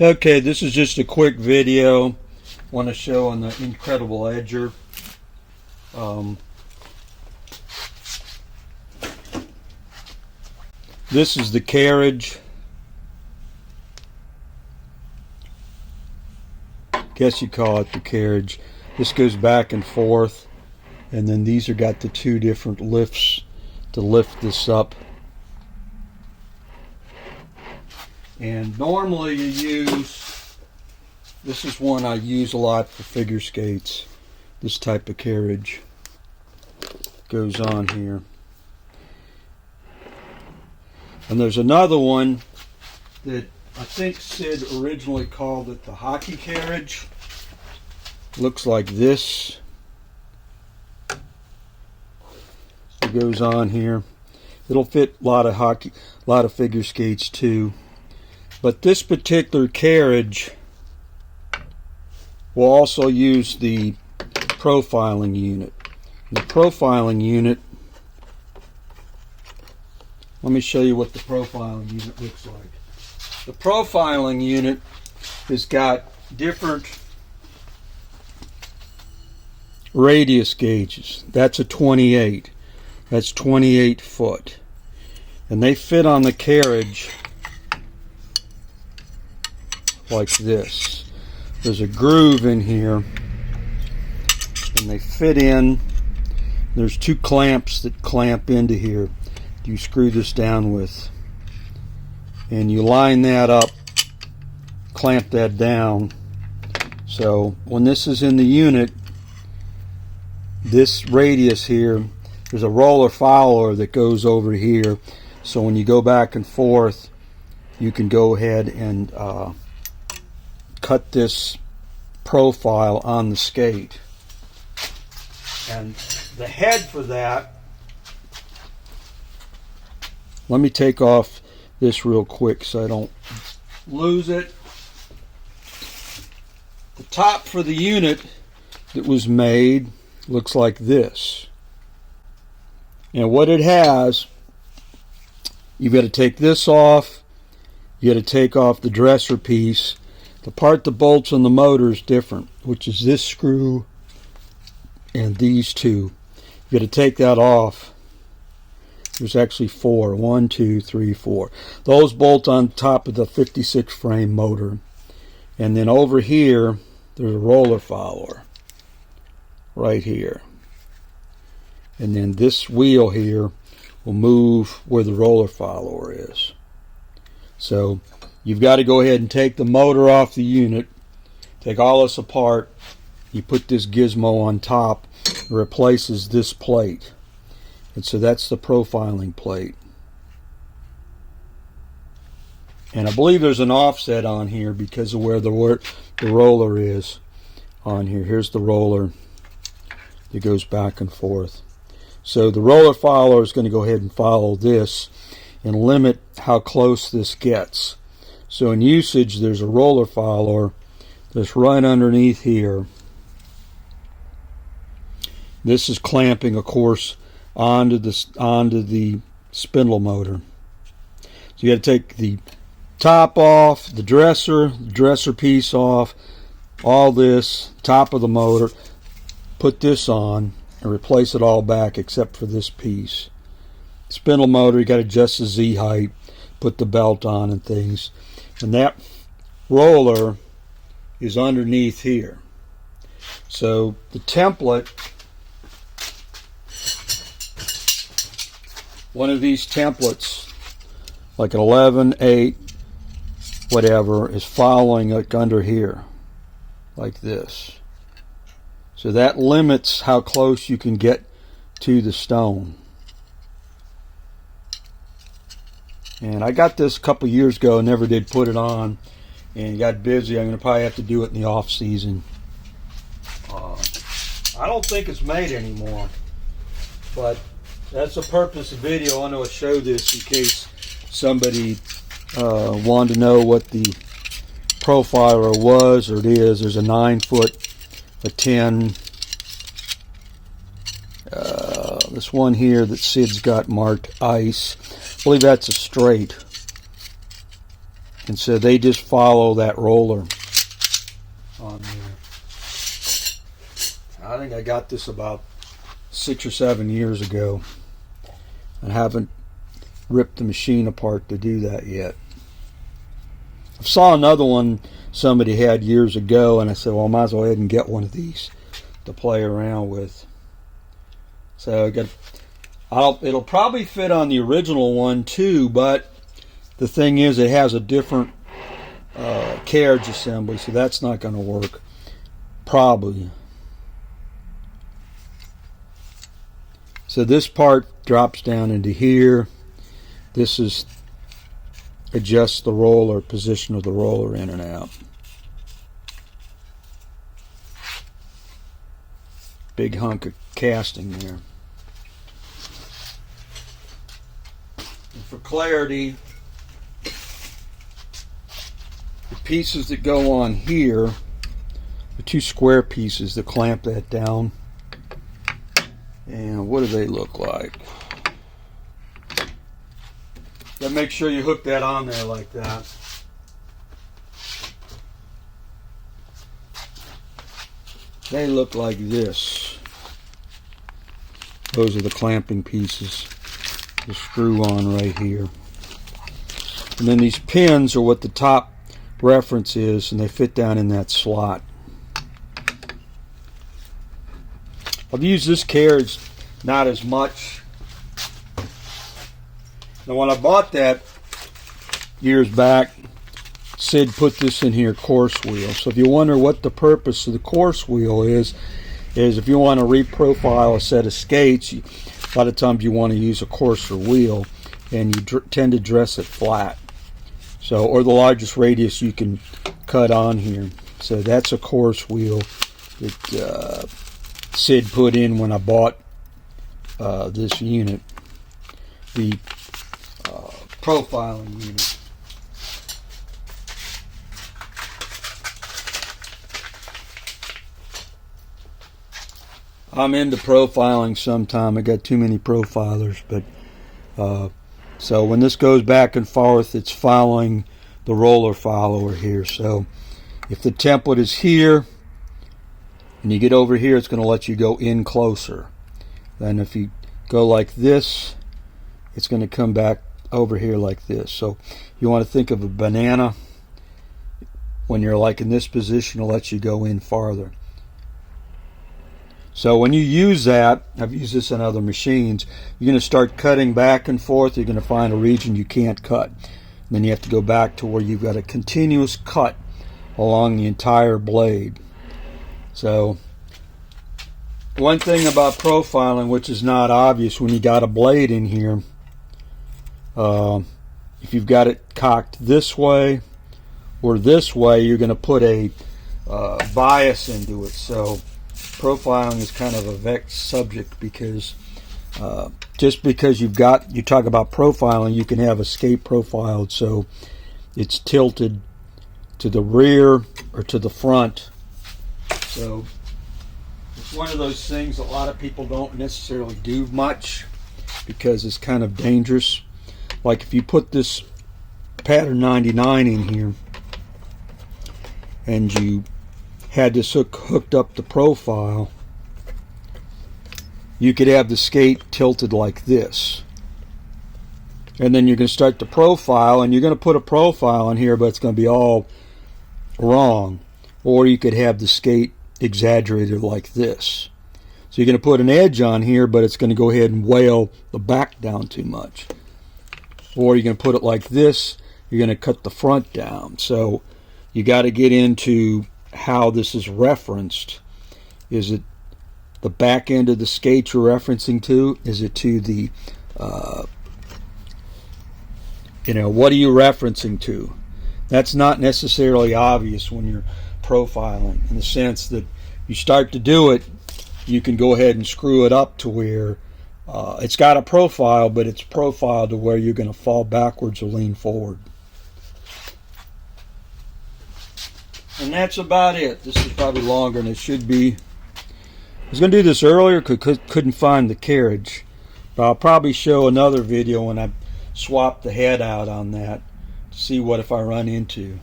Okay, this is just a quick video. Want to show on the incredible Edger. This is the carriage. Guess you call it the carriage. This goes back and forth, and then these are got the two different lifts to lift this up. And normally you use, this is one I use a lot for figure skates, this type of carriage goes on here. And there's another one that I think Sid originally called it the Hockey Carriage. Looks like this. It goes on here. It'll fit a lot of figure skates too. But this particular carriage will also use the profiling unit. The profiling unit, let me show you what the profiling unit looks like. The profiling unit has got different radius gauges. That's a 28. That's 28 foot. And they fit on the carriage like this. There's a groove in here and they fit in. There's two clamps that clamp into here. You screw this down with, and you line that up, clamp that down. So when this is in the unit, this radius here, there's a roller follower that goes over here, so when you go back and forth you can go ahead and cut this profile on the skate. And the head for that, let me take off this real quick so I don't lose it. The top for the unit that was made looks like this. And what it has, you've got to take this off, you got to take off the dresser piece. The part that bolts on the motor is different, which is this screw and these two. You got to take that off. There's actually four. 1, 2, 3, 4. Those bolt on top of the 56 frame motor. And then over here, there's a roller follower. Right here. And then this wheel here will move where the roller follower is. So you've got to go ahead and take the motor off the unit, take all this apart, you put this gizmo on top, it replaces this plate. And so that's the profiling plate. And I believe there's an offset on here because of where the roller is on here. Here's the roller that goes back and forth. So the roller follower is going to go ahead and follow this and limit how close this gets. So in usage, there's a roller follower that's right underneath here. This is clamping, of course, onto the spindle motor. So you got to take the top off, the dresser piece off, all this, top of the motor, put this on, and replace it all back except for this piece. Spindle motor, you got to adjust the Z height, put the belt on and things. And that roller is underneath here. So the template, one of these templates, like an 11, 8, whatever, is following like under here, like this. So that limits how close you can get to the stone. And I got this a couple years ago, never did put it on, and got busy. I'm going to probably have to do it in the off season. I don't think it's made anymore, but that's the purpose of the video. I want to show this in case somebody wanted to know what the profiler was or it is. There's a 9 foot, a 10. This one here that Sid's got marked ice. I believe that's a straight. And so they just follow that roller on there. I think I got this about 6 or 7 years ago. I haven't ripped the machine apart to do that yet. I saw another one somebody had years ago, and I said, well, I might as well go ahead and get one of these to play around with. So it'll probably fit on the original one too, but the thing is it has a different carriage assembly, so that's not going to work probably. So this part drops down into here. This is adjusts the roller, position of the roller in and out. Big hunk of casting there. And for clarity, the pieces that go on here, the 2 square pieces that clamp that down, and what do they look like? Then make sure you hook that on there like that. They look like this. Those are the clamping pieces. The screw on right here. And then these pins are what the top reference is, and they fit down in that slot. I've used this carriage not as much. Now when I bought that years back, Sid put this in here, coarse wheel. So if you wonder what the purpose of the coarse wheel is if you want to reprofile a set of skates, a lot of times you want to use a coarser wheel, and you tend to dress it flat. So, or the largest radius you can cut on here. So that's a coarse wheel that Sid put in when I bought this unit, the profiling unit. I'm into profiling sometime. I got too many profilers, but so when this goes back and forth, it's following the roller follower here. So if the template is here and you get over here, it's going to let you go in closer. Then if you go like this, it's going to come back over here like this. So you want to think of a banana. When you're like in this position, it'll let you go in farther. So when you use that, I've used this on other machines, you're going to start cutting back and forth. You're going to find a region you can't cut. And then you have to go back to where you've got a continuous cut along the entire blade. So one thing about profiling, which is not obvious when you got a blade in here, if you've got it cocked this way or this way, you're going to put a bias into it. So profiling is kind of a vexed subject, because just because you talk about profiling, you can have a skate profiled so it's tilted to the rear or to the front. So it's one of those things a lot of people don't necessarily do much because it's kind of dangerous. Like if you put this pattern 99 in here and you had this hooked up the profile, you could have the skate tilted like this, and then you're going to start the profile, and you're going to put a profile in here, but it's going to be all wrong. Or you could have the skate exaggerated like this, so you're going to put an edge on here, but it's going to go ahead and whale the back down too much. Or you're going to put it like this, you're going to cut the front down. So you got to get into how this is referenced. Is it the back end of the skate you're referencing to? Is it to the what are you referencing to? That's not necessarily obvious when you're profiling, in the sense that you start to do it, you can go ahead and screw it up to where it's got a profile, but it's profiled to where you're going to fall backwards or lean forward. And that's about it. This is probably longer than it should be. I was going to do this earlier, couldn't find the carriage. But I'll probably show another video when I swap the head out on that See what if I run into.